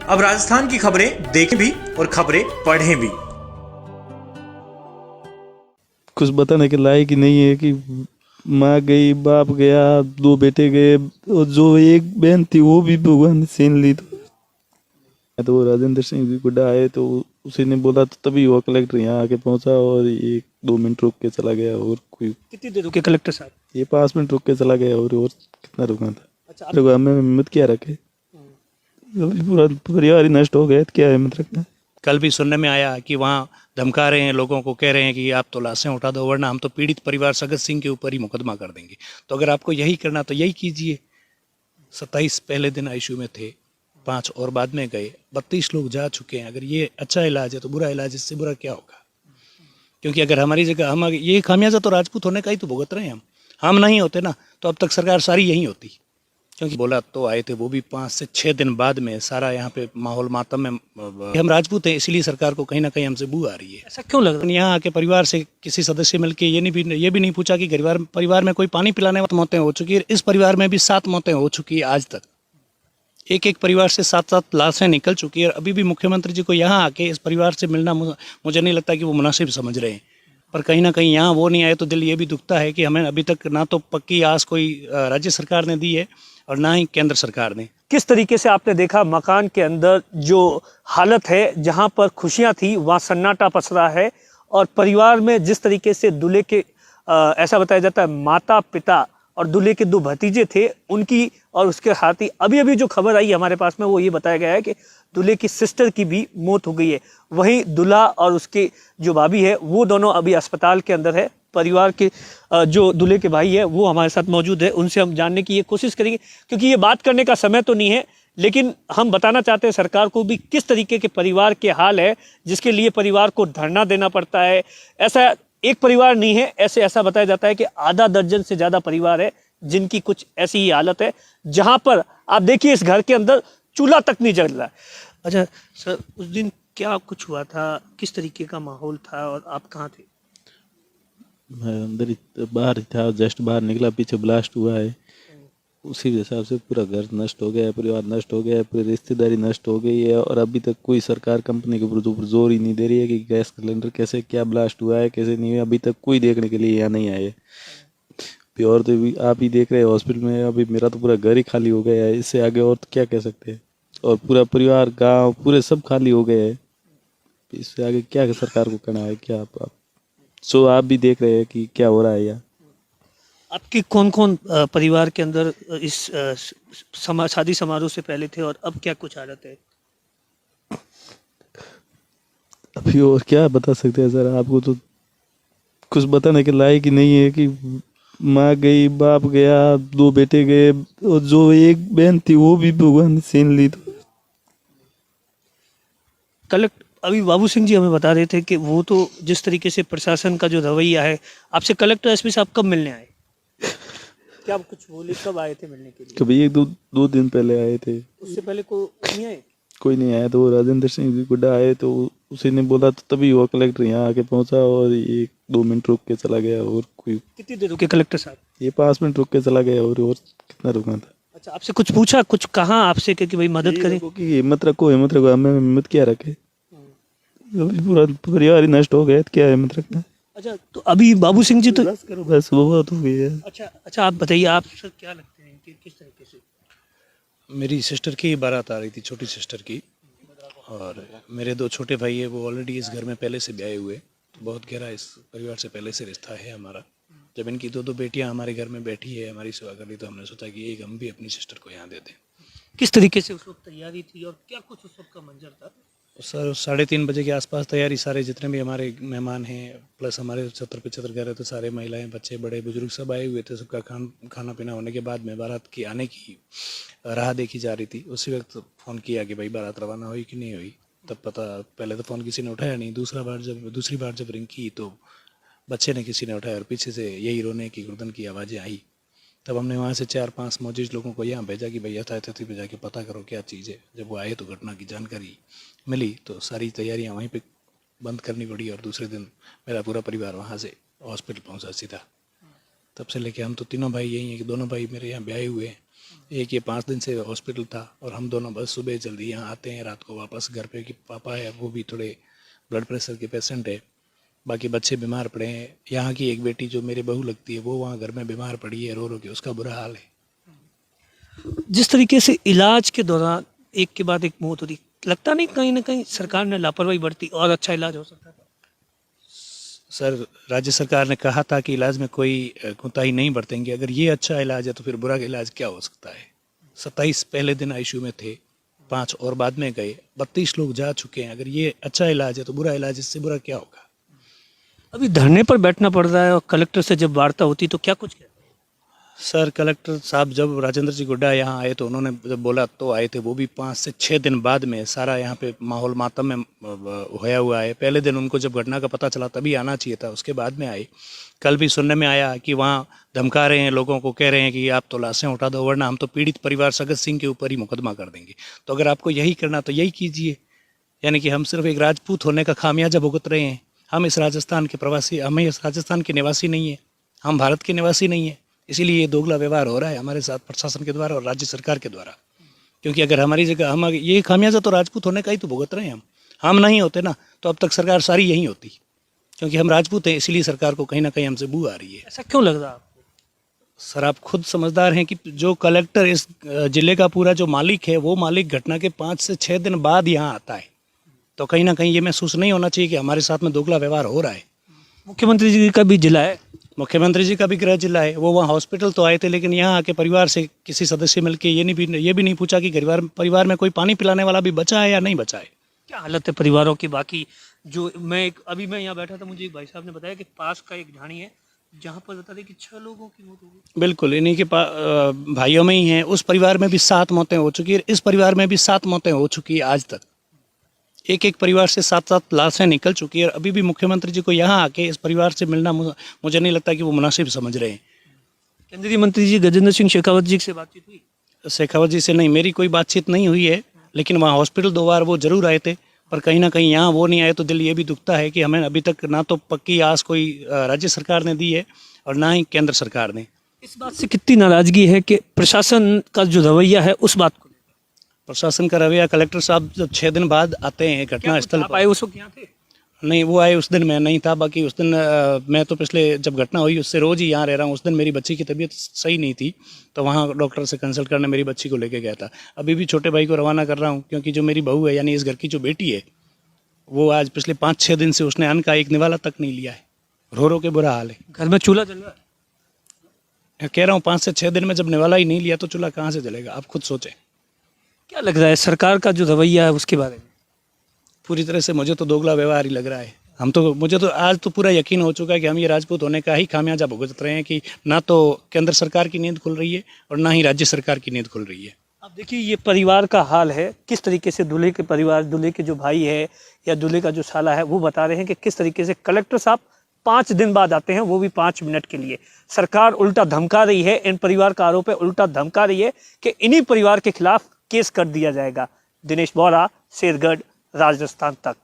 अब राजस्थान की खबरें देखें भी और खबरें पढ़ें भी। कुछ बताने के लायक ही नहीं है कि माँ गई, बाप गया, दो बेटे गए और जो एक बहन थी वो भी भगवान ने छीन ली। तो वो राजेंद्र सिंह जी गुड्डा आए तो उसी ने बोला तो तभी वो कलेक्टर यहाँ आके पहुंचा और 1-2 मिनट रुक के चला गया। और कोई कितनी देर रुके कलेक्टर साहब? ये 5 मिनट रुक के चला गया और कितना रुका था। अच्छा, देखो हमें हिम्मत क्या रखे, अभी पूरा परिवार ही नष्ट हो गया तो क्या हिम्मत रखना। कल भी सुनने में आया कि वहाँ धमका रहे हैं लोगों को, कह रहे हैं कि आप तो लाशें उठा दो वरना हम तो पीड़ित परिवार सगत सिंह के ऊपर ही मुकदमा कर देंगे। तो अगर आपको यही करना तो यही कीजिए। 27 पहले दिन आईसीयू में थे, 5 और बाद में गए, 32 लोग जा चुके हैं। अगर ये अच्छा इलाज है तो बुरा इलाज, इससे बुरा क्या होगा? क्योंकि अगर हमारी जगह हम ये खामियाजा तो राजपूत होने का ही तो भुगत रहे हैं। हम नहीं होते ना तो अब तक सरकार सारी यही होती। क्योंकि बोला तो आए थे वो भी 5 से 6 दिन बाद में, सारा यहाँ पे माहौल मातम में। हम राजपूत हैं इसलिए सरकार को कहीं ना कहीं हमसे बू आ रही है। ऐसा क्यों लग रहा है? यहाँ आके परिवार से किसी सदस्य मिलके ये भी नहीं पूछा कि परिवार में कोई पानी पिलाने वाली मौतें हो चुकी है। इस परिवार में भी 7 मौतें हो चुकी है आज तक। एक परिवार से 7 लाशें निकल चुकी है। अभी भी मुख्यमंत्री जी को यहाँ आके इस परिवार से मिलना मुझे नहीं लगता कि वो मुनासिब समझ रहे हैं। पर कहीं ना कहीं यहाँ वो नहीं आए तो दिल ये भी दुखता है कि हमें अभी तक ना तो पक्की आस कोई राज्य सरकार ने दी है और ना ही केंद्र सरकार ने। किस तरीके से आपने देखा मकान के अंदर जो हालत है, जहां पर खुशियां थी वहां सन्नाटा पसरा है, और परिवार में जिस तरीके से दूल्हे के ऐसा बताया जाता है माता पिता और दूल्हे के 2 भतीजे थे उनकी और उसके साथ ही अभी जो खबर आई हमारे पास में वो ये बताया गया है कि दूल्हे की सिस्टर की भी मौत हो गई है। वहीं दूल्हा और उसके जो भाभी है वो दोनों अभी अस्पताल के अंदर है। परिवार के जो दूल्हे के भाई है वो हमारे साथ मौजूद है, उनसे हम जानने की ये कोशिश करेंगे, क्योंकि ये बात करने का समय तो नहीं है लेकिन हम बताना चाहते हैं सरकार को भी किस तरीके के परिवार के हाल है जिसके लिए परिवार को धरना देना पड़ता है। ऐसा एक परिवार नहीं है, ऐसा बताया जाता है कि आधा दर्जन से ज़्यादा परिवार है जिनकी कुछ ऐसी ही हालत है, जहां पर आप देखिए इस घर के अंदर चूल्हा तक नहीं जल रहा है। अच्छा सर, उस दिन क्या कुछ हुआ था, किस तरीके का माहौल था और आप कहाँ थे? मैं अंदर ही बाहर ही था, जस्ट बाहर निकला, पीछे ब्लास्ट हुआ है। उसी हिसाब से पूरा घर नष्ट हो गया है, परिवार नष्ट हो गया है, पूरी रिश्तेदारी नष्ट हो गई है। और अभी तक कोई सरकार कंपनी के ऊपर जोर ही नहीं दे रही है कि गैस सिलेंडर कैसे क्या ब्लास्ट हुआ है कैसे नहीं हुआ। अभी तक कोई देखने के लिए यहाँ नहीं आए। और तो भी आप ही देख रहे हैं हॉस्पिटल में, अभी मेरा तो पूरा घर ही खाली हो गया है। इससे आगे और तो क्या कह सकते हैं। और पूरा परिवार गाँव पूरे सब खाली हो गए हैं। इससे आगे क्या सरकार को करना है क्या सो आप भी देख रहे हैं कि क्या हो रहा है यहाँ। आपके कौन कौन परिवार के अंदर इस शादी समारोह से पहले थे और अब क्या कुछ हालत है? अभी और क्या बता सकते हैं सर, आपको तो कुछ बताने के लायक ही नहीं है कि माँ गई, बाप गया, 2 बेटे गए और जो एक बहन थी वो भी भगवान ने छीन ली। अभी बाबू सिंह जी हमें बता रहे थे कि वो तो जिस तरीके से प्रशासन का जो रवैया है, आपसे कलेक्टर एसपी साहब कब मिलने आए? क्या आप कुछ बोले, कब आए थे मिलने के लिए? कभी 1-2 दिन पहले आए थे, उससे पहले कोई नहीं आए? कोई नहीं आया। तो वो राजेंद्र सिंह जी गुड्डा आए तो उसी ने बोला तो तभी वो कलेक्टर यहाँ आके पहुंचा और 1-2 मिनट रुक के चला गया। और कोई कितनी देर रुके कलेक्टर साहब? ये 5 मिनट रुक के चला गया और कितना रुका था। अच्छा, आपसे कुछ पूछा, कुछ कहा आपसे कि भाई मदद करें? कि हिम्मत रखो, हमें हिम्मत क्या रखे, अभी पूरा परिवार ही नष्ट हो गया तो क्या हिम्मत रखना। अच्छा, तो अभी बाबू सिंह जी तो बस करो, बस वो बात हो गई है। अच्छा आप बताइए, आप सर क्या लगते हैं कि किस तरीके से? मेरी सिस्टर की बारात आ रही थी, छोटी सिस्टर की, और मेरे 2 छोटे भाई है वो ऑलरेडी इस घर में पहले से ब्याहे हुए। तो बहुत गहरा इस परिवार से पहले से रिश्ता है हमारा। जब इनकी 2 बेटियां हमारे घर में बैठी है, हमारी सेवा कर रही, तो हमने सोचा कि एक हम भी अपनी सिस्टर को यहाँ दे दें। किस तरीके से उस वक्त तैयारी थी और क्या कुछ उस वक्त का मंजर था? सर 3:30 बजे के आसपास तैयारी, सारे जितने भी हमारे मेहमान हैं प्लस हमारे 70-75 घर है, तो सारे महिलाएं, बच्चे, बड़े बुजुर्ग सब आए हुए थे। सबका खाना पीना होने के बाद में बारात की आने की राह देखी जा रही थी। उसी वक्त फ़ोन किया कि भाई बारात रवाना हुई कि नहीं हुई। तब पता, पहले तो फ़ोन किसी ने उठाया नहीं, दूसरी बार जब रिंग की तो बच्चे ने किसी ने उठाया और पीछे से यही रोने की गुर्दन की आवाज़ें आई। तब हमने वहाँ से 4-5 मौजूद लोगों को यहाँ भेजा कि भाई यथास्थिति पे जाके पता करो क्या चीज़ है। जब वो आए तो घटना की जानकारी मिली तो सारी तैयारियाँ वहीं पे बंद करनी पड़ी और दूसरे दिन मेरा पूरा परिवार वहाँ से हॉस्पिटल पहुँचा सीधा। तब से लेके हम तो तीनों भाई यही हैं कि दोनों भाई मेरे यहाँ ब्याहे हुए हैं एक ये 5 दिन से हॉस्पिटल था और हम दोनों बस सुबह जल्दी यहाँ आते हैं, रात को वापस घर पे। कि पापा है वो भी थोड़े ब्लड प्रेशर के पेशेंट है, बाकी बच्चे बीमार पड़े हैं। यहाँ की एक बेटी जो मेरी बहू लगती है वो वहाँ घर में बीमार पड़ी है, रो रो के, उसका बुरा हाल है। जिस तरीके से इलाज के दौरान एक के बाद एक मौत होती, लगता नहीं कहीं ना कहीं सरकार ने लापरवाही बरती और अच्छा इलाज हो सकता था? सर, राज्य सरकार ने कहा था कि इलाज में कोई कोताही नहीं बरतेंगे। अगर ये अच्छा इलाज है तो फिर बुरा इलाज क्या हो सकता है? 27 पहले दिन आईसीयू में थे, 5 और बाद में गए, 32 लोग जा चुके हैं। अगर ये अच्छा इलाज है तो बुरा इलाज, इससे बुरा क्या होगा? अभी धरने पर बैठना पड़ रहा है और कलेक्टर से जब वार्ता होती तो क्या कुछ कहते? सर, कलेक्टर साहब जब राजेंद्र जी गुड्डा यहाँ आए तो उन्होंने जब बोला तो आए थे, वो भी 5 से 6 दिन बाद में। सारा यहाँ पे माहौल मातम में होया हुआ है। पहले दिन उनको जब घटना का पता चला तभी आना चाहिए था, उसके बाद में आए। कल भी सुनने में आया कि वहाँ धमका रहे हैं लोगों को, कह रहे हैं कि आप तो लाशें उठा दो वरना हम तो पीड़ित परिवार सगत सिंह के ऊपर ही मुकदमा कर देंगे। तो अगर आपको यही करना तो यही कीजिए। यानी कि हम सिर्फ एक राजपूत होने का खामियाजा भुगत रहे हैं। हम इस राजस्थान के प्रवासी, हम इस राजस्थान के निवासी नहीं है, हम भारत के निवासी नहीं है। इसीलिए ये दोगला व्यवहार हो रहा है हमारे साथ प्रशासन के द्वारा और राज्य सरकार के द्वारा। क्योंकि अगर हमारी जगह हम, ये खामियाजा तो राजपूत होने का ही तो भुगत रहे हैं हम नहीं होते ना तो अब तक सरकार सारी यही होती। क्योंकि हम राजपूत हैं इसीलिए सरकार को कहीं ना कहीं हमसे बू आ रही है। ऐसा क्यों लग रहा है आपको? सर, आप खुद समझदार हैं कि जो कलेक्टर इस जिले का पूरा जो मालिक है, वो मालिक घटना के 5 से 6 दिन बाद यहाँ आता है, तो कहीं ना कहीं ये महसूस नहीं होना चाहिए कि हमारे साथ में दोगला व्यवहार हो रहा है। मुख्यमंत्री जी का भी जिला है, मुख्यमंत्री जी का भी गृह जिला है। वो वहाँ हॉस्पिटल तो आए थे, लेकिन यहाँ आके परिवार से किसी सदस्य मिलके ये भी नहीं पूछा कि परिवार में कोई पानी पिलाने वाला भी बचा है या नहीं बचा है। क्या हालत है परिवारों की? बाकी जो अभी मैं यहाँ बैठा था, मुझे एक भाई साहब ने बताया कि पास का एक ढाणी है जहाँ पर बता दें कि 6 लोगों की मौत हो गई। बिल्कुल, इन्हीं के भाइयों में ही हैं। उस परिवार में भी 7 मौतें हो चुकी है, इस परिवार में भी 7 मौतें हो चुकी है। आज तक एक परिवार से 7 लाशें निकल चुकी है। अभी भी मुख्यमंत्री जी को यहाँ आके इस परिवार से मिलना मुझे नहीं लगता कि वो मुनासिब समझ रहे हैं। केंद्रीय मंत्री जी गजेंद्र सिंह शेखावत जी से बातचीत हुई? शेखावत जी से नहीं, मेरी कोई बातचीत नहीं हुई है, लेकिन वहाँ हॉस्पिटल 2 बार वो जरूर आए थे, पर कहीं ना कहीं यहाँ वो नहीं आए तो दिल ये भी दुखता है कि हमें अभी तक ना तो पक्की आस कोई राज्य सरकार ने दी है और ना ही केंद्र सरकार ने। इस बात से कितनी नाराजगी है कि प्रशासन का जो रवैया है उस बात को? प्रशासन का रवैया, कलेक्टर साहब जब 6 दिन बाद आते हैं घटना स्थल पर, आए उस वक्त यहाँ थे? नहीं, वो आए उस दिन मैं नहीं था। बाकी उस दिन मैं तो पिछले जब घटना हुई उससे रोज ही यहाँ रह रहा हूँ। उस दिन मेरी बच्ची की तबीयत सही नहीं थी तो वहाँ डॉक्टर से कंसल्ट करने मेरी बच्ची को लेके गया था। अभी भी छोटे भाई को रवाना कर रहा हूँ, क्योंकि जो मेरी बहू है यानी इस घर की जो बेटी है, वो आज पिछले 5-6 दिन से उसने अन्न का एक निवाला तक नहीं लिया है। रो रो के बुरा हाल है। घर में चूल्हा जल रहा है? कह रहा हूँ 5 से 6 दिन में जब निवाला ही नहीं लिया तो चूल्हा कहाँ से जलेगा? आप खुद सोचें। क्या लग रहा है सरकार का जो रवैया है उसके बारे में? पूरी तरह से मुझे तो दोगला व्यवहार ही लग रहा है। मुझे तो आज तो पूरा यकीन हो चुका है कि हम ये राजपूत होने का ही खामियाजा भुगत रहे हैं कि ना तो केंद्र सरकार की नींद खुल रही है और ना ही राज्य सरकार की नींद खुल रही है। अब देखिए ये परिवार का हाल है, किस तरीके से दूल्हे के परिवार, दूल्हे के जो भाई है या दूल्हे का जो साला है वो बता रहे हैं कि किस तरीके से कलेक्टर साहब 5 दिन बाद आते हैं, वो भी 5 मिनट के लिए। सरकार उल्टा धमका रही है, इन परिवार का आरोप है, उल्टा धमका रही है कि इन्हीं परिवार के खिलाफ केस कर दिया जाएगा। दिनेश बोरा, शेरगढ़, राजस्थान तक।